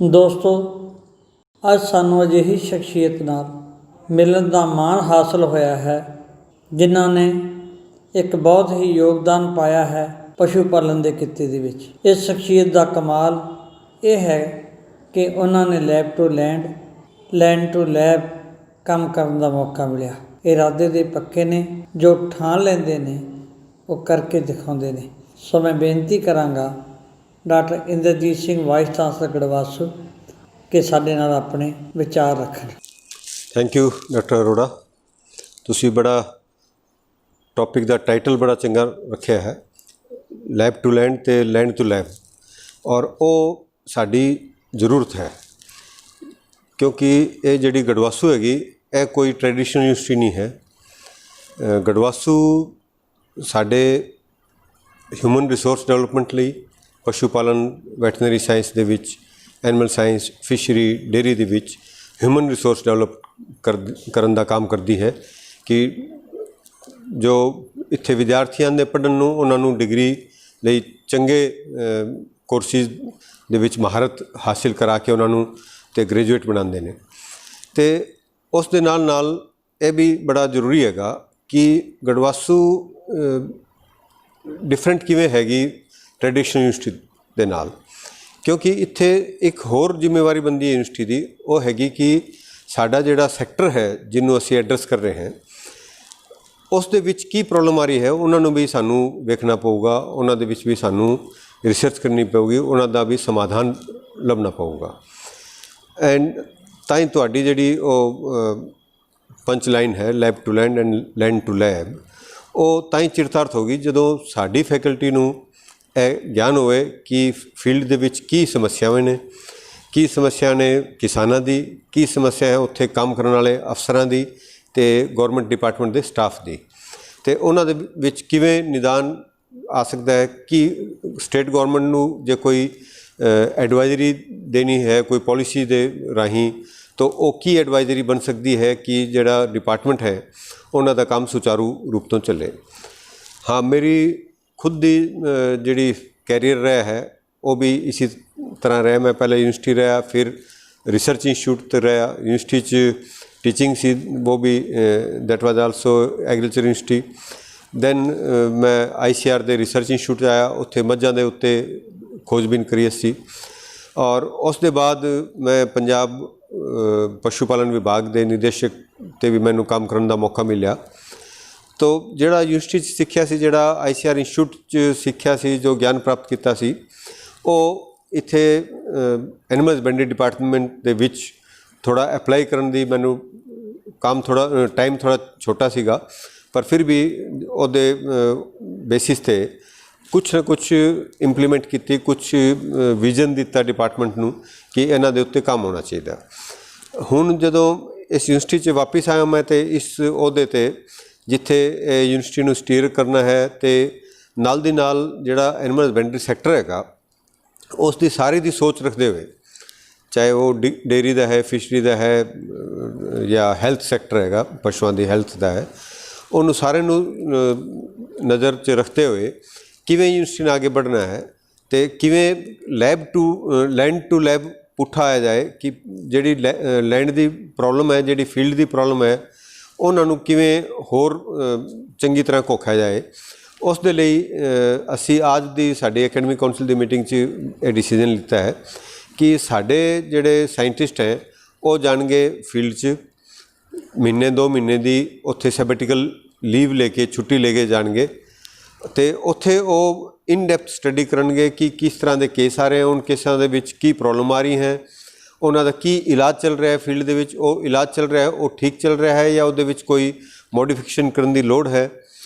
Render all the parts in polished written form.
ਦੋਸਤੋ, ਅੱਜ ਸਾਨੂੰ ਅਜਿਹੀ ਸ਼ਖਸੀਅਤ ਨਾਲ ਮਿਲਣ ਦਾ ਮਾਣ ਹਾਸਲ ਹੋਇਆ ਹੈ ਜਿਨ੍ਹਾਂ ਨੇ ਇੱਕ ਬਹੁਤ ਹੀ ਯੋਗਦਾਨ ਪਾਇਆ ਹੈ ਪਸ਼ੂ ਪਾਲਣ ਦੇ ਕਿੱਤੇ ਦੇ ਵਿੱਚ। ਇਸ ਸ਼ਖਸੀਅਤ ਦਾ ਕਮਾਲ ਇਹ ਹੈ ਕਿ ਉਹਨਾਂ ਨੇ lab to land, land to lab ਕੰਮ ਕਰਨ ਦਾ ਮੌਕਾ ਮਿਲਿਆ। ਇਰਾਦੇ ਦੇ ਪੱਕੇ ਨੇ, ਜੋ ਠਾਣ ਲੈਂਦੇ ਨੇ ਉਹ ਕਰਕੇ ਦਿਖਾਉਂਦੇ ਨੇ। ਸੋ ਮੈਂ ਬੇਨਤੀ ਕਰਾਂਗਾ doctor Inderjit Singh vice chancellor ਗੜਵਾਸੂ ਕਿ ਸਾਡੇ ਨਾਲ ਆਪਣੇ ਵਿਚਾਰ ਰੱਖਣ। Thank you doctor Arora. ਤੁਸੀਂ ਬੜਾ ਟੌਪਿਕ ਦਾ ਟਾਈਟਲ ਬੜਾ ਚੰਗਾ ਰੱਖਿਆ ਹੈ, ਲੈਬ ਟੂ ਲੈਂਡ ਅਤੇ ਲੈਂਡ ਟੂ ਲੈਬ, ਔਰ ਉਹ ਸਾਡੀ ਜ਼ਰੂਰਤ ਹੈ ਕਿਉਂਕਿ ਇਹ ਜਿਹੜੀ ਗੜਵਾਸੂ ਹੈਗੀ ਇਹ ਕੋਈ ਟ੍ਰੈਡੀਸ਼ਨਲ ਯੂਨੀਵਰਸਿਟੀ ਨਹੀਂ ਹੈ। ਗੜਵਾਸੂ ਸਾਡੇ ਹਿਊਮਨ ਰਿਸੋਰਸ ਡਿਵੈਲਪਮੈਂਟ ਲਈ ਪਸ਼ੂ ਪਾਲਣ, ਵੈਟਰਨਰੀ ਸਾਇੰਸ ਦੇ ਵਿੱਚ, ਐਨੀਮਲ ਸਾਇੰਸ, ਫਿਸ਼ਰੀ, ਡੇਅਰੀ ਦੇ ਵਿੱਚ ਹਿਊਮਨ ਰਿਸੋਰਸ ਡਿਵੈਲਪ ਕਰਨ ਦਾ ਕੰਮ ਕਰਦੀ ਹੈ ਕਿ ਜੋ ਇੱਥੇ ਵਿਦਿਆਰਥੀ ਆਉਂਦੇ ਪੜ੍ਹਨ ਨੂੰ, ਉਹਨਾਂ ਨੂੰ ਡਿਗਰੀ ਲਈ ਚੰਗੇ ਕੋਰਸਿਸ ਦੇ ਵਿੱਚ ਮਹਾਰਤ ਹਾਸਿਲ ਕਰਾ ਕੇ ਉਹਨਾਂ ਨੂੰ ਅਤੇ ਗ੍ਰੈਜੂਏਟ ਬਣਾਉਂਦੇ ਨੇ। ਅਤੇ ਉਸ ਦੇ ਨਾਲ ਨਾਲ ਇਹ ਵੀ ਬੜਾ ਜ਼ਰੂਰੀ ਹੈਗਾ ਕਿ ਗੜਵਾਸੂ ਡਿਫਰੈਂਟ ਕਿਵੇਂ ਹੈਗੀ ਟ੍ਰੈਡੀਸ਼ਨਲ ਯੂਨੀਵਰਸਿਟੀ ਦੇ ਨਾਲ, ਕਿਉਂਕਿ ਇੱਥੇ ਇੱਕ ਹੋਰ ਜ਼ਿੰਮੇਵਾਰੀ ਬਣਦੀ ਹੈ ਯੂਨੀਵਰਸਿਟੀ ਦੀ, ਉਹ ਹੈਗੀ ਕਿ ਸਾਡਾ ਜਿਹੜਾ ਸੈਕਟਰ ਹੈ ਜਿਹਨੂੰ ਅਸੀਂ ਐਡਰੈਸ ਕਰ ਰਹੇ ਹਾਂ ਉਸ ਦੇ ਵਿੱਚ ਕੀ ਪ੍ਰੋਬਲਮ ਆ ਰਹੀ ਹੈ ਉਹਨਾਂ ਨੂੰ ਵੀ ਸਾਨੂੰ ਵੇਖਣਾ ਪਊਗਾ, ਉਹਨਾਂ ਦੇ ਵਿੱਚ ਵੀ ਸਾਨੂੰ ਰਿਸਰਚ ਕਰਨੀ ਪਊਗੀ, ਉਹਨਾਂ ਦਾ ਵੀ ਸਮਾਧਾਨ ਲੱਭਣਾ ਪਊਗਾ। ਐਂਡ ਤਾਂ ਹੀ ਤੁਹਾਡੀ ਜਿਹੜੀ ਉਹ ਪੰਚ ਲਾਈਨ ਹੈ lab to land and land to lab, ਉਹ ਤਾਂ ਹੀ ਚਿਰਤਾਰਥ ਹੋਗੀ ਜਦੋਂ ਸਾਡੀ ਫੈਕਲਟੀ ਨੂੰ ਇਹ ਗਿਆਨ ਹੋਵੇ ਕਿ ਫੀਲਡ ਦੇ ਵਿੱਚ ਕੀ ਸਮੱਸਿਆਵਾਂ ਨੇ, ਕੀ ਸਮੱਸਿਆ ਨੇ ਕਿਸਾਨਾਂ ਦੀ, ਕੀ ਸਮੱਸਿਆ ਹੈ ਉੱਥੇ ਕੰਮ ਕਰਨ ਵਾਲੇ ਅਫਸਰਾਂ ਦੀ ਅਤੇ ਗੌਰਮੈਂਟ ਡਿਪਾਰਟਮੈਂਟ ਦੇ ਸਟਾਫ ਦੀ, ਅਤੇ ਉਹਨਾਂ ਦੇ ਵਿੱਚ ਕਿਵੇਂ ਨਿਦਾਨ ਆ ਸਕਦਾ ਹੈ ਕਿ ਸਟੇਟ ਗੌਰਮੈਂਟ ਨੂੰ ਜੇ ਕੋਈ ਐਡਵਾਈਜ਼ਰੀ ਦੇਣੀ ਹੈ ਕੋਈ ਪੋਲਿਸੀ ਦੇ ਰਾਹੀਂ, ਤਾਂ ਉਹ ਕੀ ਐਡਵਾਈਜ਼ਰੀ ਬਣ ਸਕਦੀ ਹੈ ਕਿ ਜਿਹੜਾ ਡਿਪਾਰਟਮੈਂਟ ਹੈ ਉਹਨਾਂ ਦਾ ਕੰਮ ਸੁਚਾਰੂ ਰੂਪ ਤੋਂ ਚੱਲੇ। ਹਾਂ, ਮੇਰੀ ਖੁਦ ਦੀ ਜਿਹੜੀ ਕੈਰੀਅਰ ਰਿਹਾ ਹੈ ਉਹ ਵੀ ਇਸੇ ਤਰ੍ਹਾਂ ਰਿਹਾ। ਮੈਂ ਪਹਿਲਾਂ ਯੂਨੀਵਰਸਿਟੀ ਰਿਹਾ, ਫਿਰ ਰਿਸਰਚ ਇੰਸਟੀਚਿਊਟ 'ਤੇ ਰਿਹਾ, ਯੂਨੀਵਰਸਿਟੀ 'ਚ ਟੀਚਿੰਗ ਸੀ, ਉਹ ਵੀ that was also agriculture university. Then ਮੈਂ ICR ਦੇ ਰਿਸਰਚ ਇੰਸਟੀਚਿਊਟ 'ਚ ਆਇਆ, ਉੱਥੇ ਮੱਝਾਂ ਦੇ ਉੱਤੇ ਖੋਜਬੀਨ ਕਰੀ ਅਸੀਂ, ਔਰ ਉਸ ਦੇ ਬਾਅਦ ਮੈਂ ਪੰਜਾਬ ਪਸ਼ੂ ਪਾਲਣ ਵਿਭਾਗ ਦੇ ਨਿਦੇਸ਼ਕ 'ਤੇ ਵੀ ਮੈਨੂੰ ਕੰਮ ਕਰਨ ਦਾ ਮੌਕਾ ਮਿਲਿਆ। ਤੋ ਜਿਹੜਾ ਯੂਨੀਵਰਸਿਟੀ 'ਚ ਸਿੱਖਿਆ ਸੀ, ਜਿਹੜਾ ICR ਇੰਸਟੀਚਿਊਟ 'ਚ ਸਿੱਖਿਆ ਸੀ, ਜੋ ਗਿਆਨ ਪ੍ਰਾਪਤ ਕੀਤਾ ਸੀ, ਉਹ ਇੱਥੇ ਐਨੀਮਲ ਹਸਬੈਂਡਰੀ ਡਿਪਾਰਟਮੈਂਟ ਦੇ ਵਿੱਚ ਥੋੜ੍ਹਾ ਅਪਲਾਈ ਕਰਨ ਦੀ ਮੈਨੂੰ ਕੰਮ ਟਾਈਮ ਥੋੜ੍ਹਾ ਛੋਟਾ ਸੀਗਾ, ਪਰ ਫਿਰ ਵੀ ਉਹਦੇ ਬੇਸਿਸ 'ਤੇ ਕੁਛ ਨਾ ਕੁਛ ਇੰਪਲੀਮੈਂਟ ਕੀਤੀ, ਕੁਛ ਵਿਜ਼ਨ ਦਿੱਤਾ ਡਿਪਾਰਟਮੈਂਟ ਨੂੰ ਕਿ ਇਹਨਾਂ ਦੇ ਉੱਤੇ ਕੰਮ ਹੋਣਾ ਚਾਹੀਦਾ। ਹੁਣ ਜਦੋਂ ਇਸ ਯੂਨੀਵਰਸਿਟੀ 'ਚ ਵਾਪਸ ਆਇਆ ਮੈਂ, ਅਤੇ ਇਸ ਅਹੁਦੇ 'ਤੇ ਜਿੱਥੇ ਯੂਨੀਵਰਸਿਟੀ ਨੂੰ ਸਟੀਅਰ ਕਰਨਾ ਹੈ ਅਤੇ ਨਾਲ ਦੀ ਨਾਲ ਜਿਹੜਾ ਐਨੀਮਲ ਹਸਬੈਂਡਰੀ ਸੈਕਟਰ ਹੈਗਾ ਉਸ ਦੀ ਸਾਰੀ ਦੀ ਸੋਚ ਰੱਖਦੇ ਹੋਏ, ਚਾਹੇ ਉਹ ਡੇਅਰੀ ਦਾ ਹੈ, ਫਿਸ਼ਰੀ ਦਾ ਹੈ ਜਾਂ ਹੈਲਥ ਸੈਕਟਰ ਹੈਗਾ, ਪਸ਼ੂਆਂ ਦੀ ਹੈਲਥ ਦਾ ਹੈ, ਉਹਨੂੰ ਸਾਰੇ ਨੂੰ ਨਜ਼ਰ 'ਚ ਰੱਖਦੇ ਹੋਏ ਕਿਵੇਂ ਯੂਨੀਵਰਸਿਟੀ ਨਾਲ ਅੱਗੇ ਵਧਣਾ ਹੈ ਅਤੇ ਕਿਵੇਂ ਲੈਬ ਟੂ ਲੈਬ ਪੁੱਠਾ ਆਇਆ ਜਾਏ ਕਿ ਜਿਹੜੀ ਲੈਂਡ ਦੀ ਪ੍ਰੋਬਲਮ ਹੈ, ਜਿਹੜੀ ਫੀਲਡ ਦੀ ਪ੍ਰੋਬਲਮ ਹੈ, ਉਹਨਾਂ ਨੂੰ ਕਿਵੇਂ ਹੋਰ ਚੰਗੀ ਤਰ੍ਹਾਂ ਘੋਖਿਆ ਜਾਏ। ਉਸ ਦੇ ਲਈ ਅਸੀਂ ਅੱਜ ਦੀ ਸਾਡੀ ਅਕੈਡਮਿਕ ਕਾਉਂਸਲ ਦੀ ਮੀਟਿੰਗ 'ਚ ਇਹ ਡਿਸੀਜ਼ਨ ਲਿੱਤਾ ਹੈ ਕਿ ਸਾਡੇ ਜਿਹੜੇ ਸਾਇੰਟਿਸਟ ਹੈ ਉਹ ਜਾਣਗੇ ਫੀਲਡ 'ਚ, ਮਹੀਨੇ 2 ਮਹੀਨੇ ਦੀ ਉੱਥੇ ਸੈਬੈਟੀਕਲ ਲੀਵ ਲੈ ਕੇ, ਛੁੱਟੀ ਲੈ ਕੇ ਜਾਣਗੇ ਅਤੇ ਉੱਥੇ ਉਹ ਇਨ ਡੈਪਥ ਸਟੱਡੀ ਕਰਨਗੇ ਕਿ ਕਿਸ ਤਰ੍ਹਾਂ ਦੇ ਕੇਸ ਆ ਰਹੇ ਹਨ, ਉਹਨਾਂ ਕੇਸਾਂ ਦੇ ਵਿੱਚ ਕੀ ਪ੍ਰੋਬਲਮ ਆ ਰਹੀ ਹੈ, ਉਹਨਾਂ ਦਾ ਕੀ ਇਲਾਜ ਚੱਲ ਰਿਹਾ ਹੈ ਫੀਲਡ ਦੇ ਵਿੱਚ, ਉਹ ਇਲਾਜ ਚੱਲ ਰਿਹਾ ਹੈ ਉਹ ਠੀਕ ਚੱਲ ਰਿਹਾ ਹੈ ਜਾਂ ਉਹਦੇ ਵਿੱਚ ਕੋਈ ਮੋਡੀਫਿਕੇਸ਼ਨ ਕਰਨ ਦੀ ਲੋੜ ਹੈ।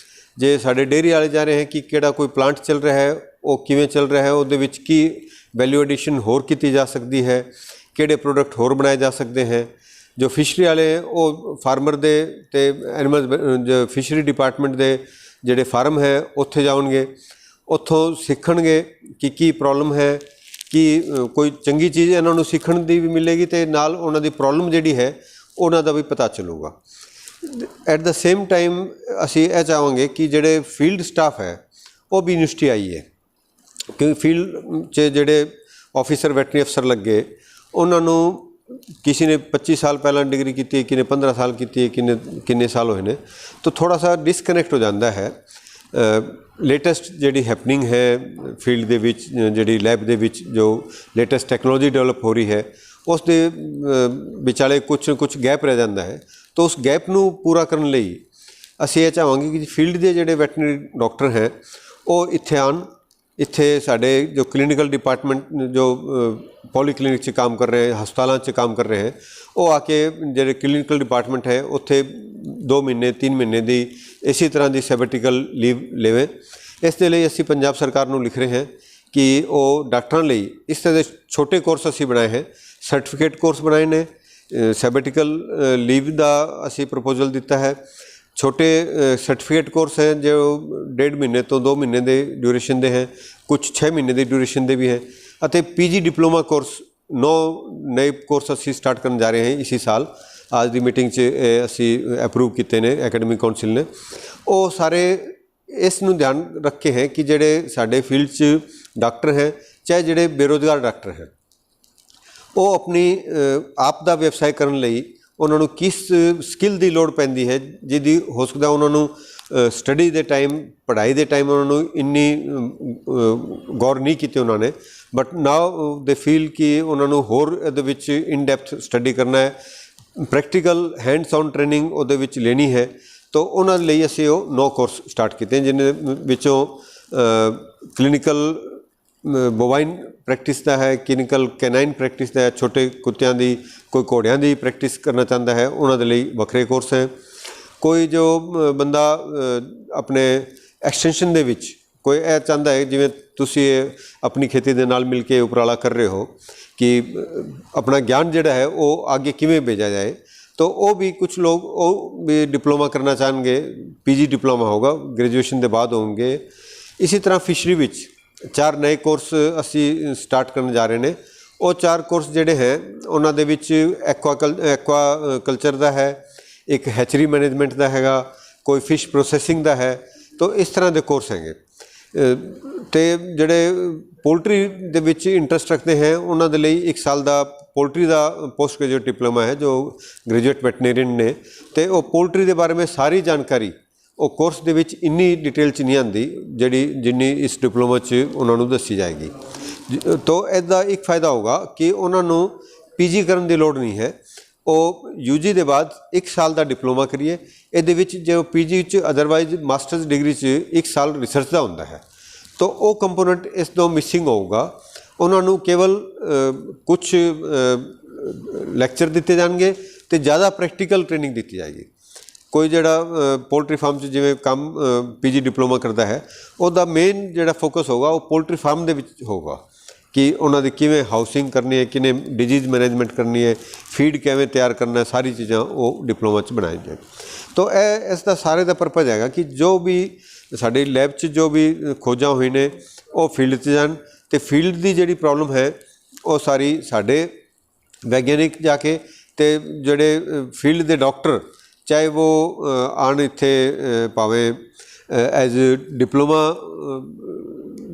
ਜੇ ਸਾਡੇ ਡੇਅਰੀ ਵਾਲੇ ਜਾ ਰਹੇ ਹੈ ਕਿ ਕਿਹੜਾ ਕੋਈ ਪਲਾਂਟ ਚੱਲ ਰਿਹਾ ਹੈ ਉਹ ਕਿਵੇਂ ਚੱਲ ਰਿਹਾ ਹੈ, ਉਹਦੇ ਵਿੱਚ ਕੀ ਵੈਲਿਊ ਐਡੀਸ਼ਨ ਹੋਰ ਕੀਤੀ ਜਾ ਸਕਦੀ ਹੈ, ਕਿਹੜੇ ਪ੍ਰੋਡਕਟ ਹੋਰ ਬਣਾਏ ਜਾ ਸਕਦੇ ਹੈ। ਜੋ ਫਿਸ਼ਰੀ ਵਾਲੇ ਉਹ ਫਾਰਮਰ ਦੇ ਅਤੇ ਐਨੀਮਲ ਫਿਸ਼ਰੀ ਡਿਪਾਰਟਮੈਂਟ ਦੇ ਜਿਹੜੇ ਫਾਰਮ ਹੈ ਉੱਥੇ ਜਾਣਗੇ, ਉੱਥੋਂ ਸਿੱਖਣਗੇ ਕਿ ਕੀ ਪ੍ਰੋਬਲਮ ਹੈ, ਕਿ ਕੋਈ ਚੰਗੀ ਚੀਜ਼ ਇਹਨਾਂ ਨੂੰ ਸਿੱਖਣ ਦੀ ਵੀ ਮਿਲੇਗੀ ਅਤੇ ਨਾਲ ਉਹਨਾਂ ਦੀ ਪ੍ਰੋਬਲਮ ਜਿਹੜੀ ਹੈ ਉਹਨਾਂ ਦਾ ਵੀ ਪਤਾ ਚੱਲੂਗਾ। ਐਟ ਦ ਸੇਮ ਟਾਈਮ ਅਸੀਂ ਇਹ ਚਾਹਾਂਗੇ ਕਿ ਜਿਹੜੇ ਫੀਲਡ ਸਟਾਫ ਹੈ ਉਹ ਵੀ ਯੂਨੀਵਰਸਿਟੀ ਆਈ ਹੈ, ਕਿਉਂਕਿ ਫੀਲਡ 'ਚ ਜਿਹੜੇ ਆਫਿਸਰ ਵੈਟਰਨਰੀ ਅਫਸਰ ਲੱਗੇ ਉਹਨਾਂ ਨੂੰ किसी ने 25 साल पहला डिग्री की, किसी ने 15 साल की, किन्ने साल होए ने, तो थोड़ा सा डिसकनैक्ट हो जाता है। लेटेस्ट जिहड़ी हैपनिंग है फील्ड दे विच, जिहड़ी लैब दे विच जो लेटेस्ट टैक्नोलॉजी डेवलप हो रही है, उस दे विचाले कुछ गैप रह जाता है। तो उस गैप नूं पूरा करन लई ਅਸੀਂ ਇਹ ਚਾਹਾਂਗੇ कि फील्ड ਦੇ ਜਿਹੜੇ ਵੈਟਰਨਰੀ ਡਾਕਟਰ ਹੈ ਉਹ ਇੱਥੇ ਆਉਣ। ਇੱਥੇ ਸਾਡੇ जो क्लिनिकल डिपार्टमेंट जो पॉलीक्लिनिक 'ਚ काम कर रहे हैं, ਹਸਪਤਾਲਾਂ 'ਚ काम कर रहे हैं, ਉਹ ਆ ਕੇ ਜਿਹੜੇ क्लिनिकल डिपार्टमेंट है ਉੱਥੇ 2 ਮਹੀਨੇ 3 ਮਹੀਨੇ ਦੀ ਇਸੇ ਤਰ੍ਹਾਂ ਦੀ ਸੈਬੈਟੀਕਲ ਲੀਵ ਲੈਵੇ। ਇਸ ਦੇ ਲਈ ਅਸੀਂ ਪੰਜਾਬ ਸਰਕਾਰ ਨੂੰ ਲਿਖ ਰਹੇ ਹਾਂ ਕਿ ਉਹ ਡਾਕਟਰਾਂ ਲਈ ਇਸ ਤਰ੍ਹਾਂ ਦੇ ਛੋਟੇ ਕੋਰਸ ਅਸੀਂ ਬਣਾਏ ਹੈ, ਸਰਟੀਫਿਕੇਟ ਕੋਰਸ ਬਣਾਏ ਨੇ। ਸੈਬੈਟੀਕਲ ਲੀਵ ਦਾ ਅਸੀਂ ਪ੍ਰਪੋਜ਼ਲ ਦਿੱਤਾ ਹੈ। छोटे सर्टिफिकेट कोर्स हैं जो 1.5 महीने तो 2 महीने के ड्यूरेशन के हैं, कुछ 6 महीने के ड्यूरेशन के भी हैं, और पीजी डिप्लोमा कोर्स 9 नए कोर्स असी स्टार्ट करने जा रहे हैं इसी साल। आज की मीटिंग असी अप्रूव किए हैं एकेडमिक काउंसिल ने। वो सारे इस नूं ध्यान रखे हैं कि जोड़े साडे फील्ड च डॉक्टर हैं, चाहे जोड़े बेरोजगार डॉक्टर हैं, वो अपनी आप दा व्यवसाय करने लई ਉਹਨਾਂ ਨੂੰ ਕਿਸ ਸਕਿੱਲ ਦੀ ਲੋੜ ਪੈਂਦੀ ਹੈ, ਜਿਹਦੀ ਹੋ ਸਕਦਾ ਉਹਨਾਂ ਨੂੰ ਸਟੱਡੀ ਦੇ ਟਾਈਮ, ਪੜ੍ਹਾਈ ਦੇ ਟਾਈਮ ਉਹਨਾਂ ਨੂੰ ਇੰਨੀ ਗੌਰ ਨਹੀਂ ਕੀਤੀ ਉਹਨਾਂ ਨੇ, ਬਟ ਨਾਓ ਦੇ ਫੀਲ ਕਿ ਉਹਨਾਂ ਨੂੰ ਹੋਰ ਇਹਦੇ ਵਿੱਚ ਇਨ ਡੈਪਥ ਸਟੱਡੀ ਕਰਨਾ ਹੈ, ਪ੍ਰੈਕਟੀਕਲ ਹੈਂਡਸ ਔਨ ਟ੍ਰੇਨਿੰਗ ਉਹਦੇ ਵਿੱਚ ਲੈਣੀ ਹੈ। ਤਾਂ ਉਹਨਾਂ ਲਈ ਅਸੀਂ ਉਹ 9 ਕੋਰਸ ਸਟਾਰਟ ਕੀਤੇ, ਜਿਹਨਾਂ ਵਿੱਚੋਂ ਕਲੀਨਿਕਲ ਬੋਵਾਈਨ ਪ੍ਰੈਕਟਿਸ ਦਾ ਹੈ, ਕਲੀਨਿਕਲ ਕੈਨਾਈਨ ਪ੍ਰੈਕਟਿਸ ਦਾ ਹੈ, ਛੋਟੇ ਕੁੱਤਿਆਂ ਦੀ, ਕੋਈ ਘੋੜਿਆਂ ਦੀ ਪ੍ਰੈਕਟਿਸ ਕਰਨਾ ਚਾਹੁੰਦਾ ਹੈ ਉਹਨਾਂ ਦੇ ਲਈ ਵੱਖਰੇ ਕੋਰਸ ਹੈ। ਕੋਈ ਜੋ ਬੰਦਾ ਆਪਣੇ ਐਕਸਟੈਂਸ਼ਨ ਦੇ ਵਿੱਚ ਕੋਈ ਇਹ ਚਾਹੁੰਦਾ ਹੈ, ਜਿਵੇਂ ਤੁਸੀਂ ਆਪਣੀ ਖੇਤੀ ਦੇ ਨਾਲ ਮਿਲ ਕੇ ਉਪਰਾਲਾ ਕਰ ਰਹੇ ਹੋ ਕਿ ਆਪਣਾ ਗਿਆਨ ਜਿਹੜਾ ਹੈ ਉਹ ਅੱਗੇ ਕਿਵੇਂ ਭੇਜਿਆ ਜਾਏ, तो वो भी कुछ लोग वो भी डिप्लोमा करना चाहेंगे। पीजी डिप्लोमा होगा, ग्रेजुएशन के बाद होंगे। इसी तरह फिशरी विच 4 नए कोर्स असी स्टार्ट करने जा रहे हैं। वो 4 कोर्स जोड़े हैं उन्होंने दे विच एक्वा कल्चर का है, एक हैचरी मैनेजमेंट का हैगा, कोई फिश प्रोसैसिंग का है। तो इस तरह के कोर्स हैगे। तो जोड़े पोल्ट्री दे विच इंटरस्ट रखते हैं उन्होंने लिए 1 साल का पोल्ट्री का पोस्ट ग्रेजुएट डिप्लोमा है जो ग्रेजुएट वैटनेरियन ने। तो वो पोल्ट्री के बारे में सारी जानकारी वो कोर्स के विच इन्नी डिटेल च नहीं आती जी जिन्नी इस डिप्लोमा च उन्होंने दसी जाएगी। तो इसका एक फ़ायदा होगा कि उन्होंने पीजी करने की लोड़ नहीं है, वो यूजी के बाद 1 साल का डिप्लोमा करिए। ये जो पीजी अदरवाइज मास्टर्स डिग्री 1 साल रिसर्च का होंदा है, तो वो कंपोनेंट इस तो मिसिंग होगा। उन्होंने केवल कुछ लैक्चर दिते जाएंगे तो ज़्यादा प्रैक्टिकल ट्रेनिंग दी जाएगी। कोई जड़ा पोल्ट्री फार्म जिमें काम पीजी डिप्लोमा करता है, उसका मेन जड़ा फोकस होगा वो पोल्ट्री फार्म दे विच होगा कि उन्होंने किवें हाउसिंग करनी है, किवें डिजीज़ मैनेजमेंट करनी है, फीड किवें तैयार करना है, सारी चीज़ां वो डिप्लोमा च बनाई जाए। तो इसका सारे का परपज़ हैगा कि जो भी साडी लैब च जो भी खोजां हुई ने वो फील्ड च जान, तो फील्ड की जिहड़ी प्रॉब्लम है वो सारी साडे वैज्ञानिक जाके ते जिहड़े फील्ड के डॉक्टर चाहे वो आन इत्थे भावें एज डिप्लोमा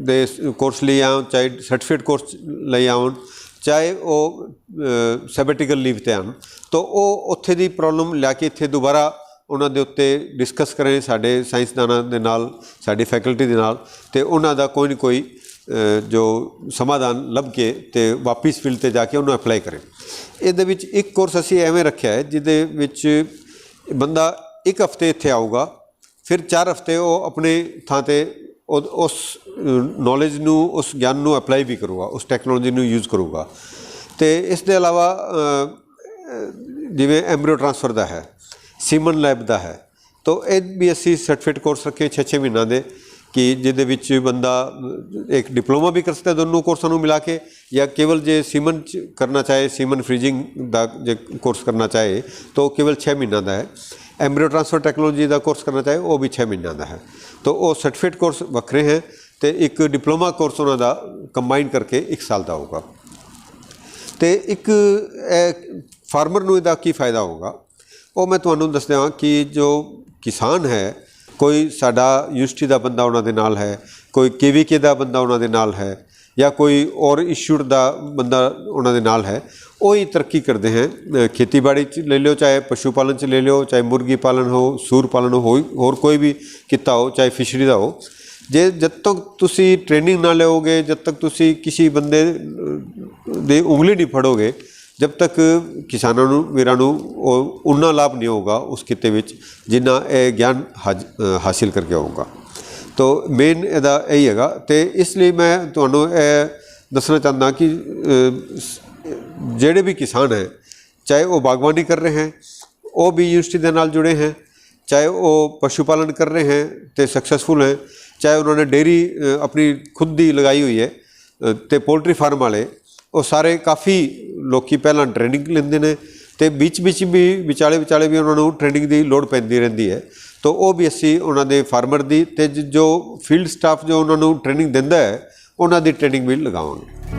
दे कोर्स ले आउन, चाहे सर्टिफिकेट कोर्स ले आउन, चाहे वो सैबेटिकल लीव ते आउन, तो वो उत्थे दी प्रॉब्लम लैके इत्थे दोबारा उन्हां दे उत्ते डिस्कस करें साडे साइंसदानां दे नाल, साडी फैकल्टी दे नाल, ते उन्हां दा कोई ना कोई जो समाधान लभ के ते वापस फील्ड ते जाके उन्होंने अप्लाई करें। इहदे विच एक कोर्स असीं एवें रखिया है जिहदे विच बंदा 1 हफ्ते इत्थे आऊगा, फिर 4 हफ्ते वो अपने थां ते उस नॉलेज नूं, उस ज्ञान नूं अप्लाई भी करूगा, उस टैक्नोलॉजी नूं यूज़ करूगा। तो इस दे अलावा जिवें एम्ब्रियो ट्रांसफर का है, सीमन लैब का है, तो ये भी असी सर्टिफिकेट कोर्स रखे 6-6 महीनों के कि जिहदे विच बंदा एक डिप्लोमा भी कर सकता है दोनों कोर्सों को मिला के, या केवल जे सीमन करना चाहे, सीमन फ्रीजिंग का जो कोर्स करना चाहे तो केवल 6 महीनों का है। एम्ब्रियो ट्रांसफर टैक्नोलॉजी का कोर्स करना चाहे वो भी 6 महीनों का है। तो वो सर्टिफिकेट कोर्स वक्रे हैं, तो एक डिप्लोमा कोर्स उन्होंने कंबाइन करके 1 साल का होगा। तो एक फार्मर नूं इहदा की फ़ायदा होगा वो मैं तुहानूं दस देवां कि जो किसान है, कोई साडा यूनिवर्सिटी का बंदा उन्होंने नाल है, कोई KVK का बंदा उन्होंने नाल है, ਜਾਂ ਕੋਈ ਔਰ ਇੰਸਟੀਚਿਊਟ ਦਾ ਬੰਦਾ ਉਹਨਾਂ ਦੇ ਨਾਲ ਹੈ, ਉਹ ਹੀ ਤਰੱਕੀ ਕਰਦੇ ਹੈ। ਖੇਤੀਬਾੜੀ 'ਚ ਲੈ ਲਿਓ, ਚਾਹੇ ਪਸ਼ੂ ਪਾਲਣ 'ਚ ਲੈ ਲਿਓ, ਚਾਹੇ ਮੁਰਗੀ ਪਾਲਣ ਹੋ, ਸੂਰ ਪਾਲਣ ਹੋ, ਹੋਰ ਕੋਈ ਵੀ ਕਿੱਤਾ ਹੋ, ਚਾਹੇ ਫਿਸ਼ਰੀ ਦਾ ਹੋ। ਜੇ ਜਦ ਤੱਕ ਤੁਸੀਂ ਟ੍ਰੇਨਿੰਗ ਨਾ ਲਓਗੇ, ਜਦ ਤੱਕ ਤੁਸੀਂ ਕਿਸੇ ਬੰਦੇ ਦੇ ਉਂਗਲੀ ਨਹੀਂ ਫੜੋਗੇ, ਜਦ ਤੱਕ ਕਿਸਾਨਾਂ ਨੂੰ, ਵੀਰਾਂ ਨੂੰ ਉਹ ਉਨਾ ਲਾਭ ਨਹੀਂ ਹੋਊਗਾ ਉਸ ਕਿੱਤੇ ਵਿੱਚ ਜਿੰਨਾ ਇਹ ਗਿਆਨ ਹਾਸਿਲ ਕਰਕੇ ਆਊਗਾ। ਤੋ ਮੇਨ ਇਹਦਾ ਇਹੀ ਹੈਗਾ। ਅਤੇ ਇਸ ਲਈ ਮੈਂ ਤੁਹਾਨੂੰ ਇਹ ਦੱਸਣਾ ਚਾਹੁੰਦਾ ਕਿ ਜਿਹੜੇ ਵੀ ਕਿਸਾਨ ਹੈ, ਚਾਹੇ ਉਹ ਬਾਗਬਾਨੀ ਕਰ ਰਹੇ ਹੈ, ਉਹ ਵੀ ਯੂਨੀਵਰਸਿਟੀ ਦੇ ਨਾਲ जुड़े हैं, चाहे वो पशु पालन कर रहे हैं तो सक्सैसफुल हैं, चाहे उन्होंने डेयरी अपनी खुद की लगाई हुई है, तो पोल्ट्री फार्म वाले वो सारे काफ़ी लोग पहला ट्रेनिंग लेंदे ने, तो बीच भी विचाले भी उन्होंने ट्रेनिंग की लोड़ पैंदी रहिंदी है। तो वो भी असी उन्होंने फार्मर की, तो जो फील्ड स्टाफ जो उन्होंने ट्रेनिंग दिंदा है, उन्होंने ट्रेनिंग भी लगावांगे।